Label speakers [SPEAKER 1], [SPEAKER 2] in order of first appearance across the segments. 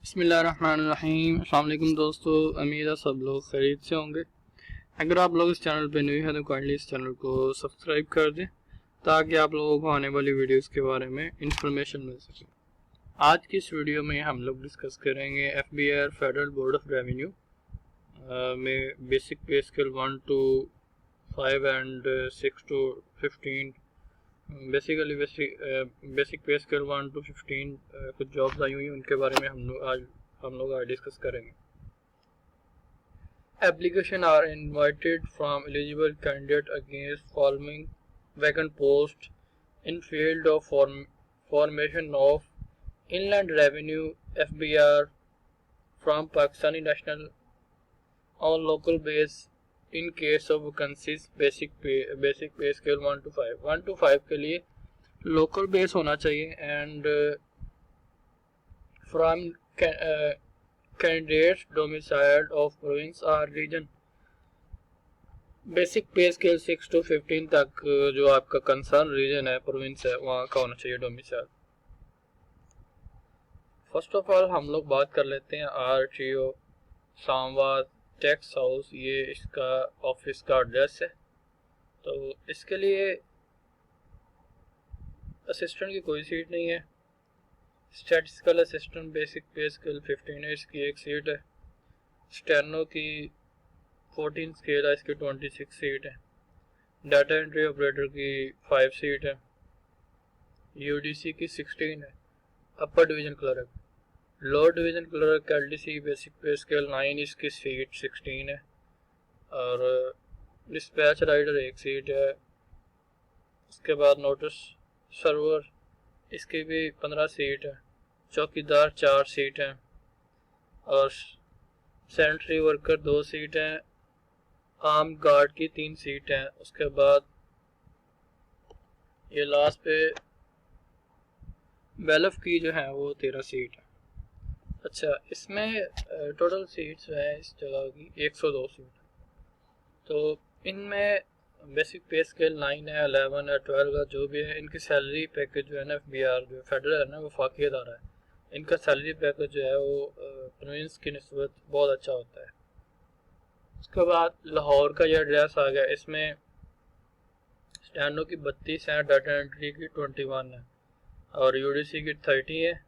[SPEAKER 1] बिस्मिल्लाहिर्रहमानिर्रहीम। अस्सलाम वालेकुम दोस्तों, उम्मीद है सब लोग खैरियत से होंगे। अगर आप लोग इस चैनल पे न्यू हैं तो काइंडली इस चैनल को सब्सक्राइब कर दें ताकि आप लोगों को आने वाली वीडियोस के बारे में इंफॉर्मेशन मिल सके। आज की इस वीडियो में हम लोग डिस्कस करेंगे FBI federal board of revenue में basic pay scale 1 to 5 and 6 to 15। Basically basic pay scale 1 to 15 कुछ जॉब्स आई हुई हैं, उनके बारे में हम लोग आज डिस्कस करेंगे। Applications are invited from eligible candidate against following vacant posts in field of formation of Inland Revenue FBR from Pakistani national on local base in case of vacancies basic pay scale 1 to 5। 1 to 5 के लिए local base होना चाहिए and from candidates domiciled of province और region. Basic pay scale 6 to 15 तक जो आपका concern reason है, province है, वहाँ का होना चाहिए डोमिसाइल। फर्स्ट ऑफ ऑल हम लोग बात कर लेते हैं RTO सामवाद टैक्स हाउस, ये इसका ऑफिस का एड्रेस है। तो इसके लिए असिस्टेंट की कोई सीट नहीं है। Statistical assistant basic pay scale 15 है, इसकी एक सीट है। स्टेनो की 14 स्केल है, इसकी 26 सीट है। डाटा एंट्री ऑपरेटर की 5 सीट है। UDC की 16 है। Upper division clerk, lower division clerk LDC basic pay scale 9, इसकी सीट 16 है। और डिस्पैच राइडर एक सीट है। उसके बाद नोटिस सर्वर, इसकी भी 15 सीट है। चौकीदार 4 सीट हैं और सेंट्री वर्कर 2 सीट हैं। आर्म गार्ड की 3 सीट हैं। उसके बाद ये लास्ट पे वेलफ की जो है वो 13 सीट है। अच्छा, इसमें टोटल सीट्स है इस जगह की 102 सीट। तो इनमें बेसिक पे स्केल 9 है, 11 है, 12 है, जो भी है, इनकी सैलरी पैकेज जो है ना FBR जो फेडरल है ना, वो फाकी अदारा है, इनका सैलरी पैकेज जो है वो प्रोविंस की निस्बत बहुत अच्छा होता है। उसके बाद लाहौर का ये एड्रेस आ गया। इसमें स्टैनो की 32 है, डाटा एंट्री की 21 है और UDC की 30 है,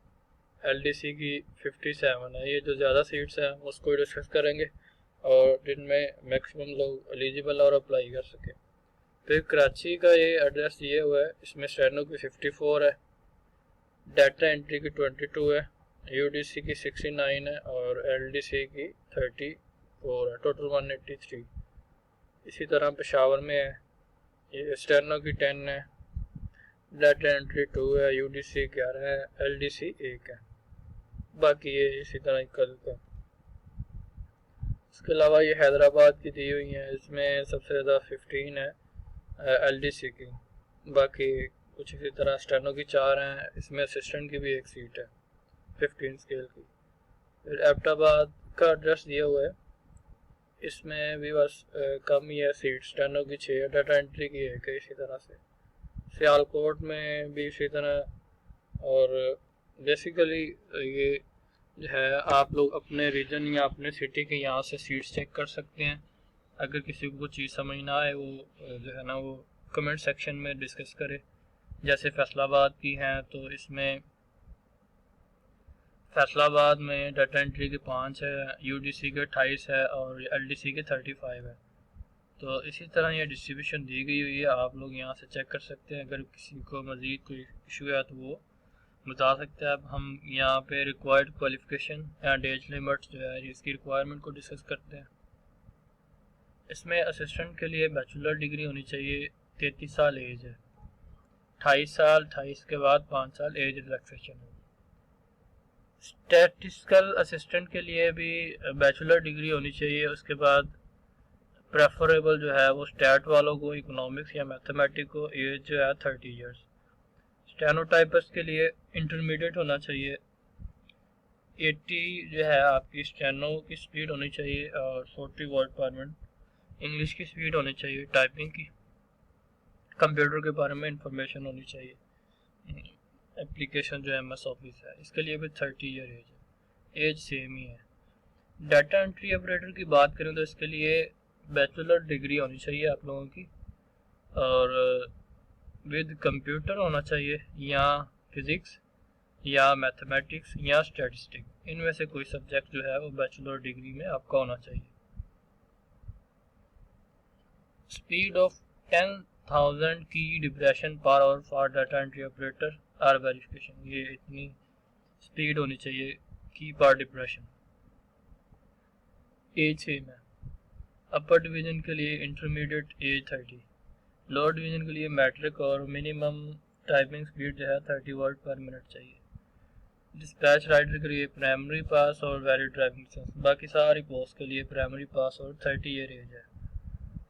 [SPEAKER 1] LDC की 57 है। ये जो ज़्यादा सीट्स हैं उसको डिस्कस करेंगे और जिनमें मैक्सिमम लोग एलिजिबल और अप्लाई कर सकें। फिर कराची का ये एड्रेस दिए हुआ है। इसमें स्टैनो की 54 है, डाटा एंट्री की 22 है, UDC की 69 है और LDC की 34 है, टोटल 183। इसी तरह पेशावर में है, ये स्टेनो की 10 है, डाटा एंट्री 2 है, UDC 11 है, LDC 1 है। बाकी ये इसी तरह इक्वल का। इसके अलावा ये हैदराबाद की दी हुई है, इसमें सबसे ज़्यादा 15 है LDC की। बाकी कुछ इसी तरह स्टेनो की 4 हैं, इसमें असिस्टेंट की भी एक सीट है 15 स्केल की। फिर एबटाबाद का एड्रेस दिया हुआ है, इसमें भी बस कम ही है सीट, स्टेनो की 6 है, डाटा एंट्री की 1 है। इसी तरह से सियालकोट में भी इसी तरह। और बेसिकली ये जो है आप लोग अपने रीजन या अपने सिटी के यहाँ से सीट्स चेक कर सकते हैं। अगर किसी को कुछ चीज़ समझ ना आए वो जो है ना वो कमेंट सेक्शन में डिस्कस करे। जैसे फैसलाबाद की हैं तो इसमें फैसलाबाद में डाटा एंट्री की 5 है, UDC के 28 है और LDC के 35 है। तो इसी तरह ये डिस्ट्रीब्यूशन दी गई हुई है, आप लोग यहाँ से चेक कर सकते हैं। अगर किसी को मज़ीद कोई इशू है तो वो बता सकते हैं। अब हम यहाँ पे required qualification and age limit जो है इसकी रिक्वायरमेंट को डिस्कस करते हैं। इसमें असिस्टेंट के लिए बैचलर डिग्री होनी चाहिए, 33 साल एज है, 28 साल, 28 के बाद 5 साल एज रिलैक्सेशन है। स्टैटिस्टिकल असिस्टेंट के लिए भी बैचलर डिग्री होनी चाहिए। उसके बाद प्रेफरेबल जो है वो स्टैट वालों को, इकोनॉमिक्स या मैथमेटिक्स को एज जो है 30 ईयर्स। स्टेनोटाइपिस्ट के लिए इंटरमीडिएट होना चाहिए, 80 जो है आपकी स्टेनो की स्पीड होनी चाहिए और 40 वर्ड पर मिनट इंग्लिश की स्पीड होनी चाहिए। टाइपिंग की, कंप्यूटर के बारे में इंफॉर्मेशन होनी चाहिए। एप्लीकेशन जो MS ऑफिस है इसके लिए भी 30 ईयर एज है। एज सेम ही है। डाटा एंट्री ऑपरेटर की बात करें तो इसके लिए बैचलर डिग्री होनी चाहिए आप लोगों की, और विद कंप्यूटर होना चाहिए, या फिज़िक्स या मैथमेटिक्स या स्टैटिस्टिक, इनमें से कोई सब्जेक्ट जो है वो बैचलर डिग्री में आपका होना चाहिए। स्पीड ऑफ 10,000 की depression per hour for data entry operator or verification, ये इतनी स्पीड होनी चाहिए की पर डिप्रेशन। एज सेम है। अपर डिवीजन के लिए इंटरमीडिएट एज 30, लोअर डिवीजन के लिए मैट्रिक और मिनिमम टाइपिंग स्पीड जो है 30 वर्ड पर मिनट चाहिए। डिस्पैच राइटर के लिए प्राइमरी पास और वैलिड ड्राइविंग लाइसेंस, बाकी सारी पोस्ट के लिए प्राइमरी पास और 30 ईयर एज है।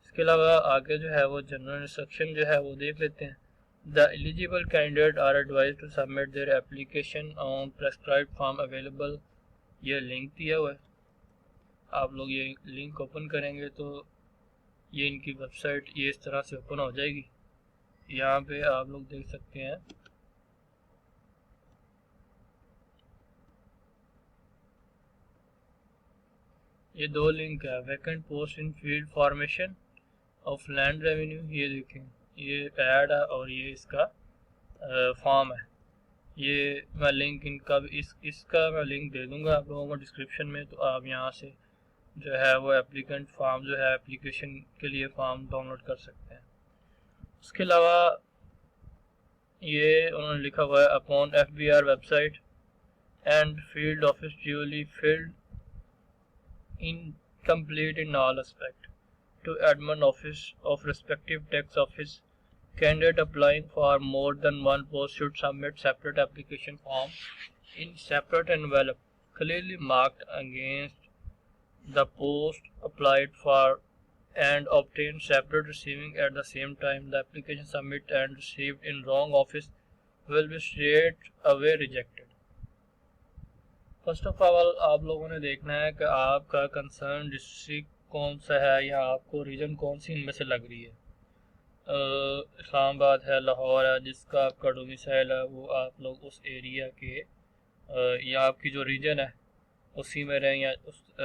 [SPEAKER 1] इसके अलावा आगे जो है वो जनरल इंस्ट्रक्शन जो है वो देख लेते हैं। The eligible candidate are advise to submit their application on prescribed form available, ये लिंक दिया हुआ है। आप लोग ये लिंक ओपन करेंगे तो ये इनकी वेबसाइट ये इस तरह से ओपन हो जाएगी। यहाँ पे आप लोग देख सकते हैं ये दो लिंक है, vacant post in field formation of land revenue, ये देखें ये ऐड है और ये इसका फॉर्म है। ये मैं लिंक इनका इसका मैं लिंक दे दूंगा आप लोगों को डिस्क्रिप्शन में, तो आप यहाँ से जो है वो एप्लीकेंट फॉर्म जो है एप्लीकेशन के लिए फॉर्म डाउनलोड कर सकते हैं। उसके अलावा ये उन्होंने लिखा हुआ है upon FBR website and field office duly field in complete in all aspect to admin office of respective tax office, candidate applying for more than one post should submit separate application form in separate envelope clearly marked against the post applied for and obtain separate receiving at the same time. The application submitted and received in wrong office will be straight away rejected. First of all आप लोगों ने देखना है कि आपका concern district कौन सा है या आपको रीजन कौन सी इनमें से लग रही है। इस्लामाबाद है, लाहौर है, जिसका आपका डोमिसाइल है वो आप लोग उस एरिया के या आपकी जो रीजन है उसी में रहें, या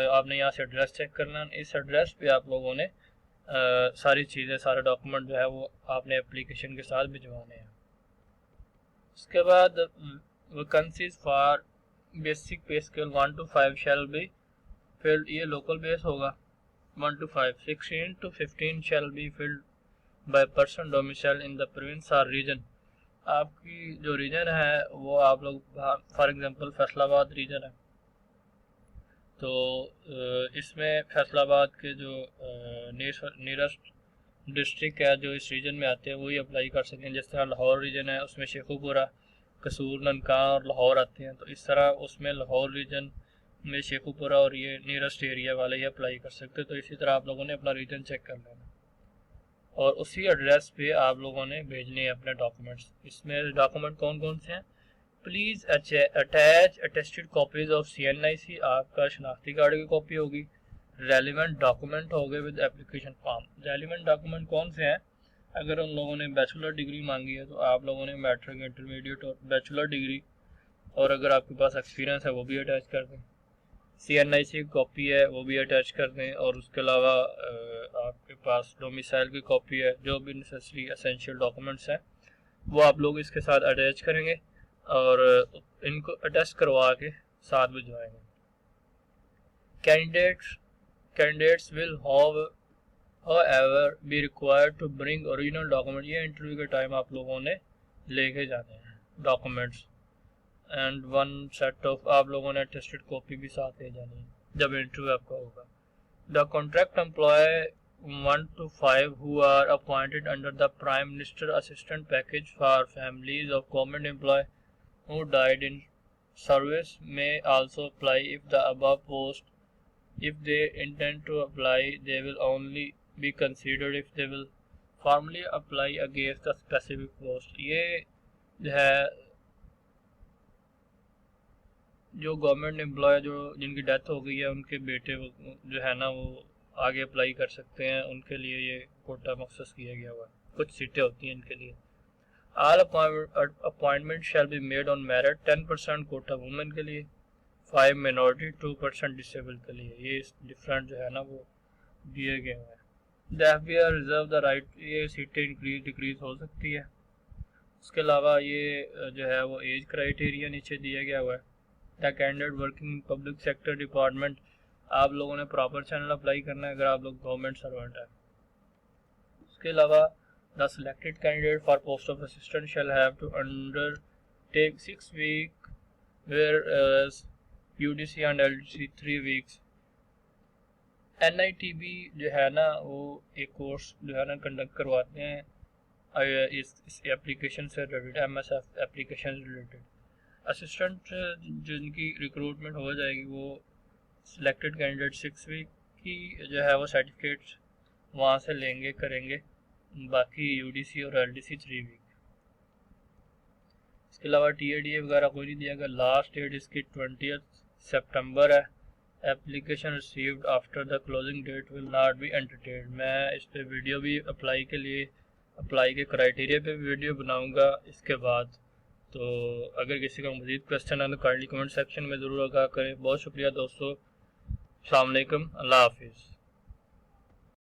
[SPEAKER 1] आपने यहाँ से एड्रेस चेक करना है। इस एड्रेस पे आप लोगों ने सारी चीज़ें सारे डॉक्यूमेंट जो है वो आपने एप्लीकेशन के साथ भिजवाने हैं। उसके बाद vacancies for basic pay scale 1 to 5 shall be filled, ये लोकल बेस होगा 1 to 5। 16 to 15 shall be filled by person domicile in the province और रीजन। आपकी जो रीजन है वो आप लोग फॉर एग्जांपल फैसलाबाद रीजन है तो इसमें फैसलाबाद के जो नियरेस्ट डिस्ट्रिक्ट है जो इस रीजन में आते हैं वही अप्लाई कर सकें। जिस तरह लाहौर रीजन है उसमें शेखुपुरा, कसूर, ननकाना और लाहौर आते हैं, तो इस तरह उसमें लाहौर रीजन में शेखुपुरा और ये नियरेस्ट एरिया वाले ही अप्लाई कर सकते हैं। तो इसी तरह आप लोगों ने अपना रीजन चेक कर लेना और उसी एड्रेस पे आप लोगों ने भेजने हैं अपने डॉक्यूमेंट्स। इसमें डॉक्यूमेंट कौन कौन से हैं? Please attach attested copies of CNIC, आपका शनाख्ती कार्ड की कॉपी होगी, रेलिवेंट डॉक्यूमेंट हो गए with application form. Relevant document कौन से हैं? अगर उन लोगों ने बैचलर डिग्री मांगी है तो आप लोगों ने मैट्रिक, इंटरमीडिएट और बैचलर डिग्री, और अगर आपके पास एक्सपीरियंस है वो भी अटैच कर दें। CNIC की कॉपी है वो भी अटैच कर दें, और उसके अलावा आपके पास डोमिसाइल की कॉपी है, जो भी नेसेसरी एसेंशियल डॉक्यूमेंट्स हैं वो आप लोग इसके साथ अटैच करेंगे और इनको अटैच करवा के साथ भिजवाएंगे। Candidates will however be required to bring original document, ये इंटरव्यू के टाइम आप लोगों ने लेके जाने हैं documents, and one set of आप लोगों ने टेस्टेड कॉपी भी साथ ले जानी है जब इंटरव्यू आपका होगा। The contract employ 1 to 5 who are appointed under the Prime Minister Assistance Package for families of government employee who died in service may also apply if the above post. If they intend to apply, they will only be considered if they will formally apply against the specific post. ये जो है जो government employ जो जिनकी death हो गई है उनके बेटे जो है ना वो आगे अप्लाई कर सकते हैं, उनके लिए ये कोटा मखसूस किया गया हुआ है, कुछ सीटें होती हैं इनके लिए। All appointment shall be made on merit, 10% quota women के लिए, 5 मिनॉरिटी 2% डिसेबल के लिए। ये डिफरेंट जो है ना वो दिए गए हैं। दैफियर रिजर्व द राइट, ये सीटें इंक्रीज डिक्रीज हो सकती है। उसके अलावा ये जो है वो एज क्राइटेरिया नीचे दिया गया हुआ है। The candidate working in public sector department, आप लोगों ने प्रॉपर चैनल अप्लाई करना है अगर आप लोग गवर्नमेंट सर्वेंट है। उसके अलावा the selected candidate for post of assistant shall have to undertake 6 week where UDC and LDC 3 weeks. NITB जो है ना वो एक कोर्स जो है ना कंडक्ट करवाते हैं इस एप्लीकेशन से related, MSF application related. Assistant जिनकी रिक्रूटमेंट हो जाएगी वो सिलेक्टेड कैंडिडेट 6 वीक की जो है वो सर्टिफिकेट वहाँ से लेंगे करेंगे, बाकी UDC और LDC 3 वीक। इसके अलावा TADA वगैरह कोई नहीं दिया गया। लास्ट डेट इसकी 20 सितंबर है। Application received after the closing date will not be entertained. मैं इस पे वीडियो भी अप्लाई के क्राइटेरिया पे वीडियो बनाऊंगा इसके बाद। तो अगर किसी का मज़ीद क्वेश्चन है तो काइंडली कमेंट सेक्शन में ज़रूर आगाह करें। बहुत शुक्रिया दोस्तों। अस्सलाम वालेकुम, अल्लाह हाफिज़।